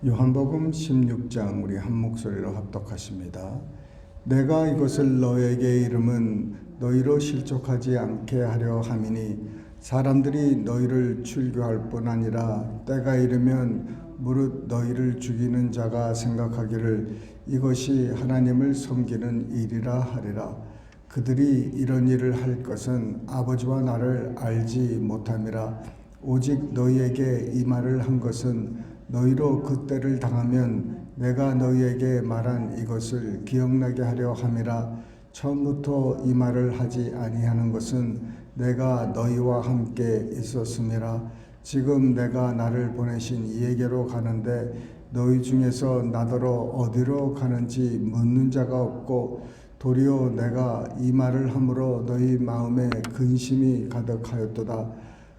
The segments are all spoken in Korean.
요한복음 16장 우리 한 목소리로 합독하십니다. 내가 이것을 너에게 이름은 너희로 실족하지 않게 하려 함이니 사람들이 너희를 출교할 뿐 아니라 때가 이르면 무릇 너희를 죽이는 자가 생각하기를 이것이 하나님을 섬기는 일이라 하리라. 그들이 이런 일을 할 것은 아버지와 나를 알지 못함이라. 오직 너희에게 이 말을 한 것은 너희로 그 때를 당하면 내가 너희에게 말한 이것을 기억나게 하려 함이라. 처음부터 이 말을 하지 아니하는 것은 내가 너희와 함께 있었음이라. 지금 내가 나를 보내신 이에게로 가는데 너희 중에서 나더러 어디로 가는지 묻는 자가 없고 도리어 내가 이 말을 함으로 너희 마음에 근심이 가득하였도다.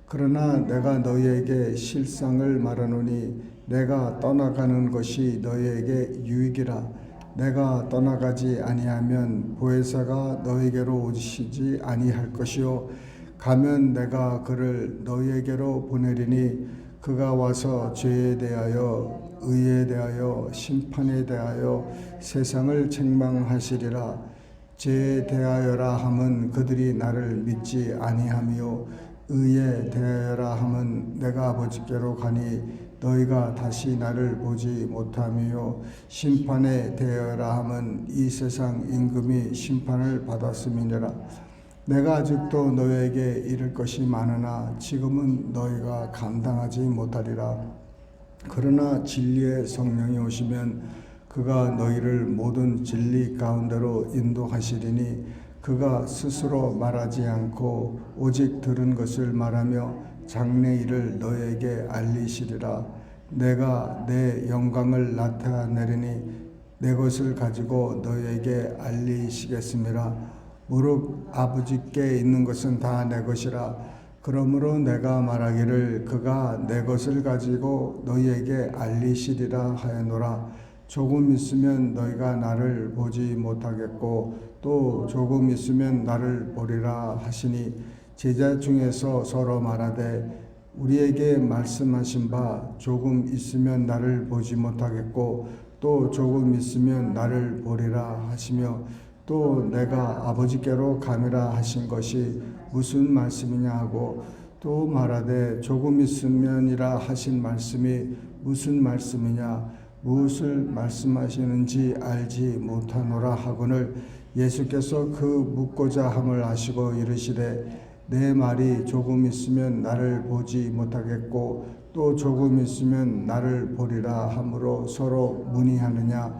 그러나 내가 너희에게 실상을 말하노니 내가 떠나가는 것이 너희에게 유익이라. 내가 떠나가지 아니하면 보혜사가 너희에게로 오시지 아니할 것이요 가면 내가 그를 너희에게로 보내리니 그가 와서 죄에 대하여 의에 대하여 심판에 대하여 세상을 책망하시리라. 죄에 대하여라 함은 그들이 나를 믿지 아니하며 의에 대하여라 함은 내가 아버지께로 가니 너희가 다시 나를 보지 못하며 심판에 대하여라 함은 이 세상 임금이 심판을 받았음이니라. 내가 아직도 너희에게 이를 것이 많으나 지금은 너희가 감당하지 못하리라. 그러나 진리의 성령이 오시면 그가 너희를 모든 진리 가운데로 인도하시리니 그가 스스로 말하지 않고 오직 들은 것을 말하며 장래 일을 너희에게 알리시리라. 내가 내 영광을 나타내리니 내 것을 가지고 너희에게 알리시겠음이라. 무릇 아버지께 있는 것은 다 내 것이라. 그러므로 내가 말하기를 그가 내 것을 가지고 너희에게 알리시리라 하였노라. 조금 있으면 너희가 나를 보지 못하겠고 또 조금 있으면 나를 보리라 하시니 제자 중에서 서로 말하되 우리에게 말씀하신 바 조금 있으면 나를 보지 못하겠고 또 조금 있으면 나를 보리라 하시며 또 내가 아버지께로 가미라 하신 것이 무슨 말씀이냐 하고 또 말하되 조금 있으면이라 하신 말씀이 무슨 말씀이냐 무엇을 말씀하시는지 알지 못하노라 하거늘 예수께서 그 묻고자 함을 아시고 이르시되 내 말이 조금 있으면 나를 보지 못하겠고 또 조금 있으면 나를 보리라 함으로 서로 문의하느냐.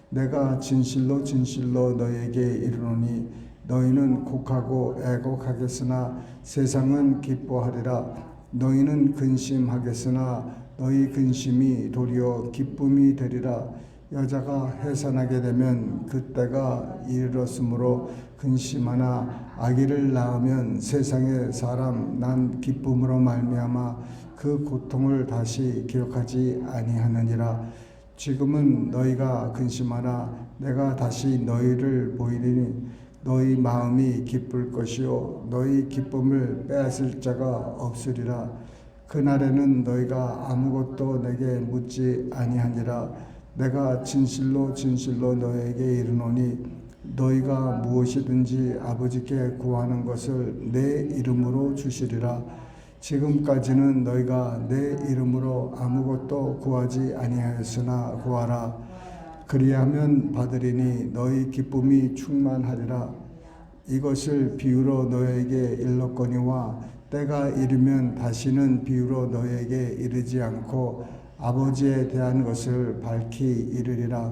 내가 진실로 진실로 너희에게 이르노니 너희는 곡하고 애곡하겠으나 세상은 기뻐하리라. 너희는 근심하겠으나 너희 근심이 도리어 기쁨이 되리라. 여자가 해산하게 되면 그때가 이르렀으므로 근심하나 아기를 낳으면 세상의 사람 난 기쁨으로 말미암아 그 고통을 다시 기억하지 아니하느니라. 지금은 너희가 근심하나 내가 다시 너희를 보이리니 너희 마음이 기쁠 것이요 너희 기쁨을 빼앗을 자가 없으리라. 그날에는 너희가 아무것도 내게 묻지 아니하니라. 내가 진실로 진실로 너희에게 이르노니 너희가 무엇이든지 아버지께 구하는 것을 내 이름으로 주시리라. 지금까지는 너희가 내 이름으로 아무것도 구하지 아니하였으나 구하라. 그리하면 받으리니 너희 기쁨이 충만하리라. 이것을 비유로 너희에게 일렀거니와 때가 이르면 다시는 비유로 너희에게 이르지 않고 아버지에 대한 것을 밝히 이르리라.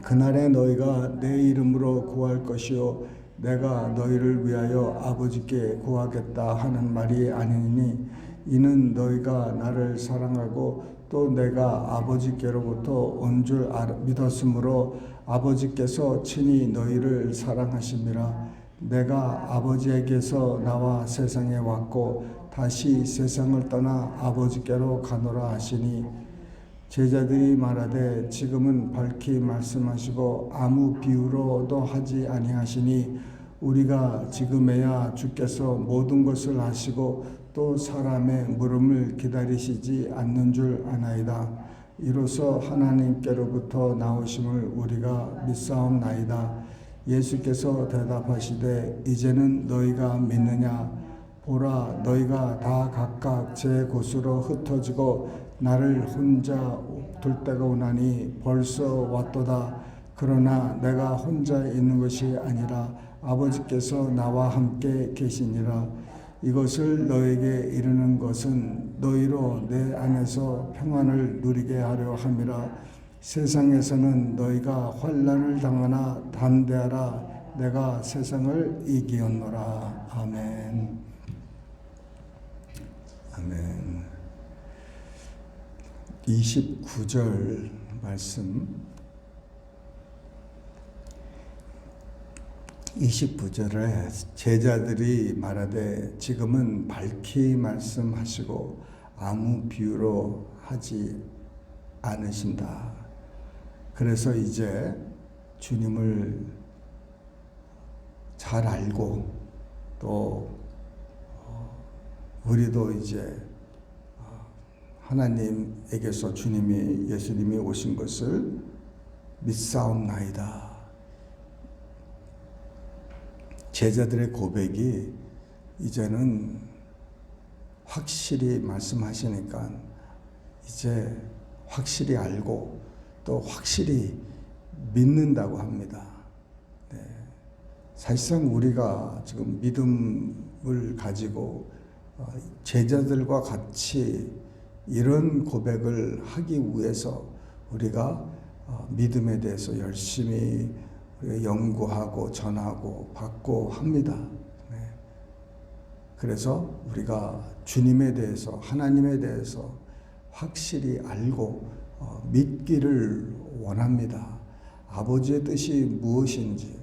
그날에 너희가 내 이름으로 구할 것이요 내가 너희를 위하여 아버지께 구하겠다 하는 말이 아니니 이는 너희가 나를 사랑하고 또 내가 아버지께로부터 온 줄 믿었으므로 아버지께서 친히 너희를 사랑하심이라. 내가 아버지에게서 나와 세상에 왔고 다시 세상을 떠나 아버지께로 가노라 하시니 제자들이 말하되 지금은 밝히 말씀하시고 아무 비유로도 하지 아니하시니 우리가 지금에야 주께서 모든 것을 아시고 또 사람의 물음을 기다리시지 않는 줄 아나이다. 이로써 하나님께로부터 나오심을 우리가 믿사옵나이다. 예수께서 대답하시되 이제는 너희가 믿느냐? 보라, 너희가 다 각각 제 곳으로 흩어지고 나를 혼자 둘 때가 오나니 벌써 왔도다. 그러나 내가 혼자 있는 것이 아니라 아버지께서 나와 함께 계시니라. 이것을 너에게 이르는 것은 너희로 내 안에서 평안을 누리게 하려 함이라. 세상에서는 너희가 환난을 당하나 담대하라. 내가 세상을 이기었노라. 아멘. 아멘. 29절 말씀. 29절에 제자들이 말하되 지금은 밝히 말씀하시고 아무 비유로 하지 않으신다. 그래서 이제 주님을 잘 알고 또 우리도 이제 하나님에게서 예수님이 오신 것을 믿사옵나이다. 제자들의 고백이 이제는 확실히 말씀하시니까 이제 확실히 알고 또 확실히 믿는다고 합니다. 네. 사실상 우리가 지금 믿음을 가지고 제자들과 같이 이런 고백을 하기 위해서 우리가 믿음에 대해서 열심히 연구하고 전하고 받고 합니다. 네. 그래서 우리가 주님에 대해서 하나님에 대해서 확실히 알고 믿기를 원합니다. 아버지의 뜻이 무엇인지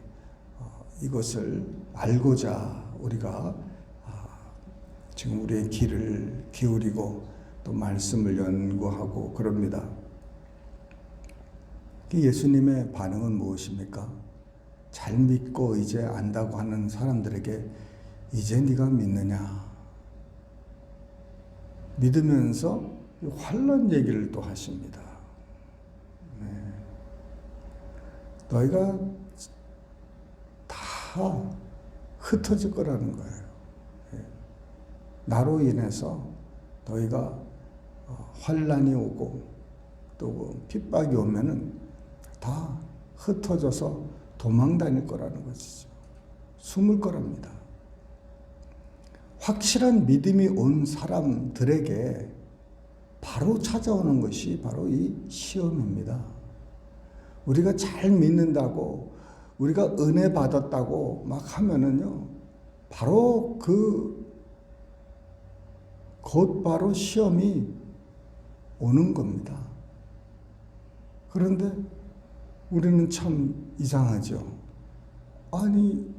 이것을 알고자 우리가 지금 우리의 귀를 기울이고 또 말씀을 연구하고 그럽니다. 예수님의 반응은 무엇입니까? 잘 믿고 이제 안다고 하는 사람들에게 이제 네가 믿느냐? 믿으면서 환난 얘기를 또 하십니다. 네. 너희가 다 흩어질 거라는 거예요. 네. 나로 인해서 너희가 환난이 오고 또 핍박이 오면은 다 흩어져서 도망 다닐 거라는 것이죠. 숨을 거랍니다. 확실한 믿음이 온 사람들에게 바로 찾아오는 것이 바로 이 시험입니다. 우리가 잘 믿는다고 우리가 은혜 받았다고 막 하면은요, 바로 곧바로 시험이 오는 겁니다. 그런데 우리는 참 이상하죠. 아니,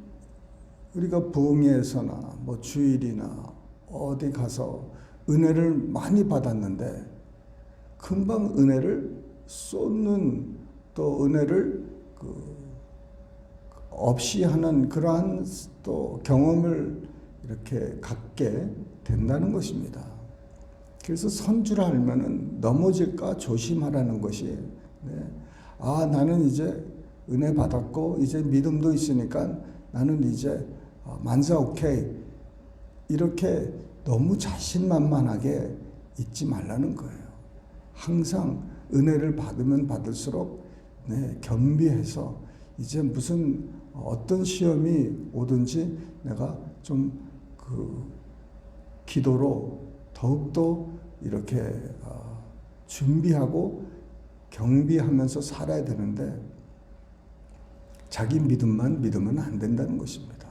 우리가 부흥회에서나 뭐 주일이나 어디 가서 은혜를 많이 받았는데 금방 은혜를 쏟는 또 은혜를 없이 하는 그러한 또 경험을 이렇게 갖게 된다는 것입니다. 그래서 선주를 알면은 넘어질까 조심하라는 것이, 네. 나는 이제 은혜 받았고 이제 믿음도 있으니까 나는 이제 만사 오케이, 이렇게 너무 자신만만하게 있지 말라는 거예요. 항상 은혜를 받으면 받을수록 겸비해서 이제 무슨 어떤 시험이 오든지 내가 좀 기도로 더욱더 이렇게 준비하고 경비하면서 살아야 되는데 자기 믿음만 믿으면 안 된다는 것입니다.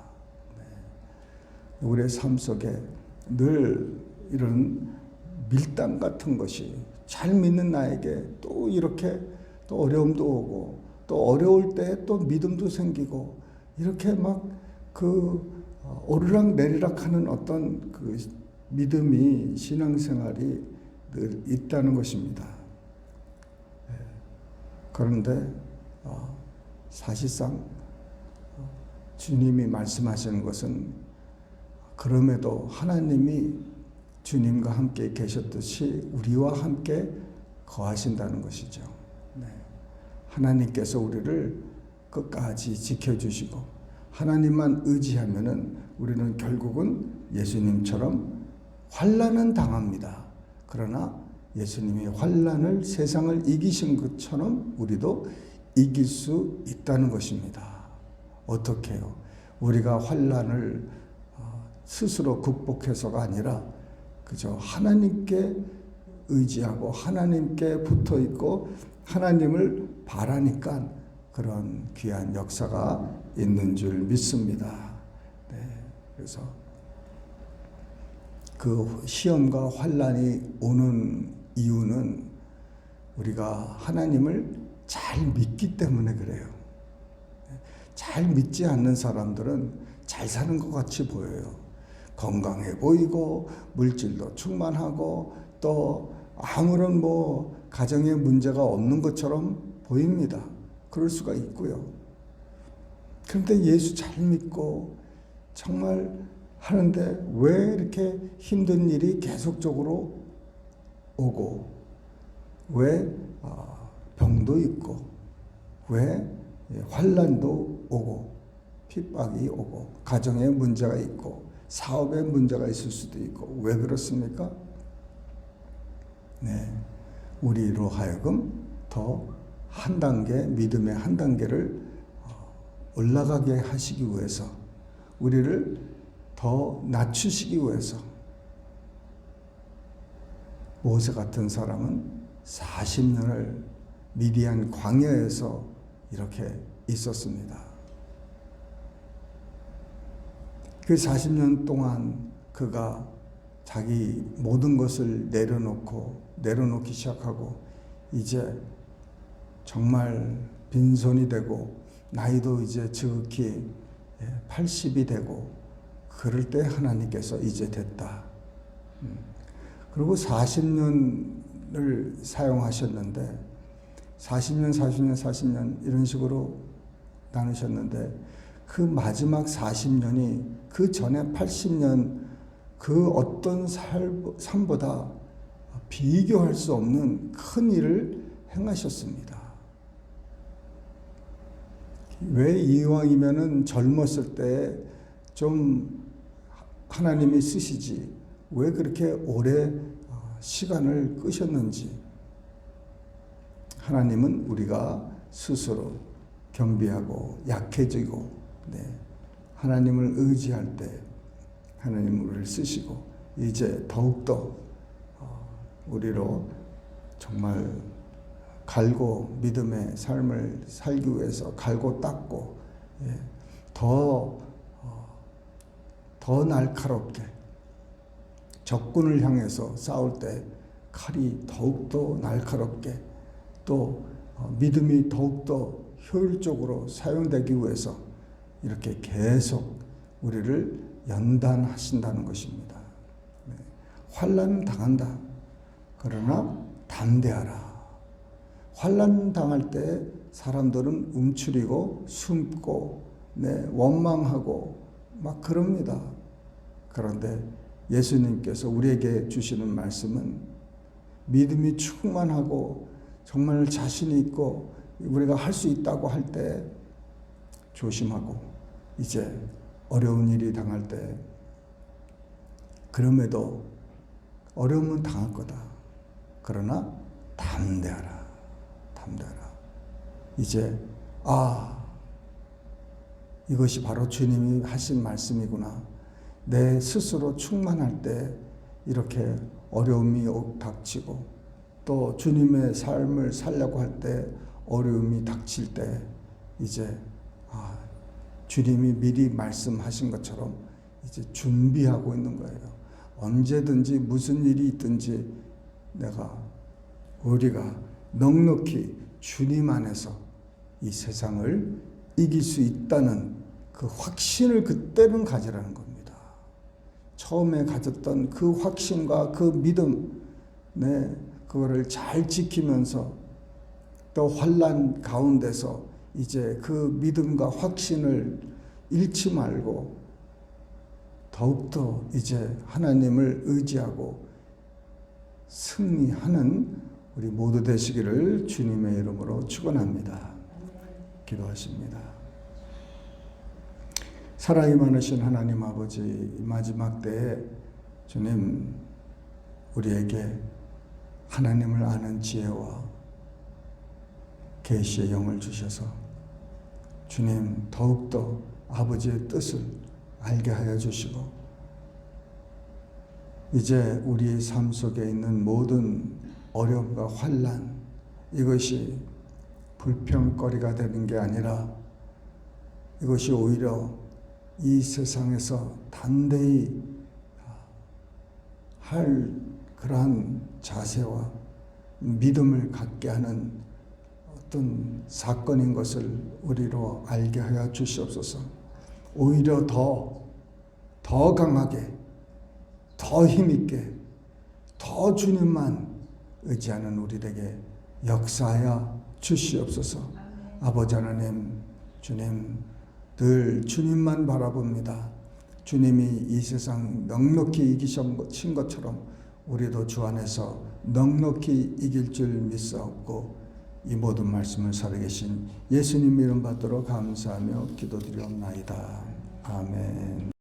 네. 우리의 삶 속에 늘 이런 밀당 같은 것이 잘 믿는 나에게 또 이렇게 또 어려움도 오고 또 어려울 때 또 믿음도 생기고 이렇게 막 오르락 내리락 하는 어떤 믿음이 신앙생활이 늘 있다는 것입니다. 그런데 사실상 주님이 말씀하시는 것은 그럼에도 하나님이 주님과 함께 계셨듯이 우리와 함께 거하신다는 것이죠. 네. 하나님께서 우리를 끝까지 지켜주시고 하나님만 의지하면은 우리는 결국은 예수님처럼 환난은 당합니다. 그러나 예수님이 환난을 세상을 이기신 것처럼 우리도 이길 수 있다는 것입니다. 어떻게 해요? 우리가 환난을 스스로 극복해서가 아니라 그저 하나님께 의지하고 하나님께 붙어 있고 하나님을 바라니까 그런 귀한 역사가 있는 줄 믿습니다. 네, 그래서 그 시험과 환난이 오는 이유는 우리가 하나님을 잘 믿기 때문에 그래요. 잘 믿지 않는 사람들은 잘 사는 것 같이 보여요. 건강해 보이고 물질도 충만하고 또 아무런 가정에 문제가 없는 것처럼 보입니다. 그럴 수가 있고요. 그런데 예수 잘 믿고 정말 하는데 왜 이렇게 힘든 일이 계속적으로 오고 왜 병도 있고 왜 환난도 오고 핍박이 오고 가정에 문제가 있고 사업에 문제가 있을 수도 있고 왜 그렇습니까? 네, 우리로 하여금 더 한 단계 믿음의 한 단계를 올라가게 하시기 위해서 우리를 더 낮추시기 위해서 모세 같은 사람은 40년을 미디안 광야에서 이렇게 있었습니다. 그 40년 동안 그가 자기 모든 것을 내려놓기 시작하고 이제 정말 빈손이 되고 나이도 이제 지극히 80이 되고 그럴 때 하나님께서 이제 됐다. 그리고 40년을 사용하셨는데 40년 이런 식으로 나누셨는데 그 마지막 40년이 그 전에 80년 그 어떤 삶보다 비교할 수 없는 큰 일을 행하셨습니다. 왜 이왕이면은 젊었을 때 좀 하나님이 쓰시지 왜 그렇게 오래 시간을 끄셨는지 하나님은 우리가 스스로 겸비하고 약해지고 하나님을 의지할 때 하나님은 우리를 쓰시고 이제 더욱더 우리로 정말 갈고 믿음의 삶을 살기 위해서 갈고 닦고 더 날카롭게 적군을 향해서 싸울 때 칼이 더욱더 날카롭게 또 믿음이 더욱더 효율적으로 사용되기 위해서 이렇게 계속 우리를 연단하신다는 것입니다. 환난 당한다. 그러나 담대하라. 환난 당할 때 사람들은 움츠리고 숨고 원망하고 막 그럽니다. 그런데 예수님께서 우리에게 주시는 말씀은 믿음이 충만하고 정말 자신이 있고 우리가 할 수 있다고 할 때 조심하고 이제 어려운 일이 당할 때 그럼에도 어려움은 당할 거다. 그러나 담대하라. 이제 이것이 바로 주님이 하신 말씀이구나. 내 스스로 충만할 때 이렇게 어려움이 닥치고 또 주님의 삶을 살려고 할 때 어려움이 닥칠 때 이제 주님이 미리 말씀하신 것처럼 이제 준비하고 있는 거예요. 언제든지 무슨 일이 있든지 우리가 넉넉히 주님 안에서 이 세상을 이길 수 있다는 그 확신을 그때는 가지라는 겁니다. 처음에 가졌던 그 확신과 그 믿음, 그거를 잘 지키면서 또 환난 가운데서 이제 그 믿음과 확신을 잃지 말고 더욱더 이제 하나님을 의지하고 승리하는 우리 모두 되시기를 주님의 이름으로 축원합니다. 기도하십니다. 사랑이 많으신 하나님 아버지, 마지막 때에 주님 우리에게 하나님을 아는 지혜와 계시의 영을 주셔서 주님 더욱더 아버지의 뜻을 알게 하여 주시고 이제 우리 삶 속에 있는 모든 어려움과 환난, 이것이 불평거리가 되는 게 아니라 이것이 오히려 이 세상에서 담대히 할 그러한 자세와 믿음을 갖게 하는 어떤 사건인 것을 우리로 알게 하여 주시옵소서. 오히려 더 강하게, 더 힘있게, 더 주님만 의지하는 우리에게 역사하여 주시옵소서. 아버지 하나님, 주님 늘 주님만 바라봅니다. 주님이 이 세상 넉넉히 이기신 것처럼 우리도 주 안에서 넉넉히 이길 줄 믿사옵고 이 모든 말씀을 살아계신 예수님 이름 받들어 감사하며 기도드리옵나이다. 아멘.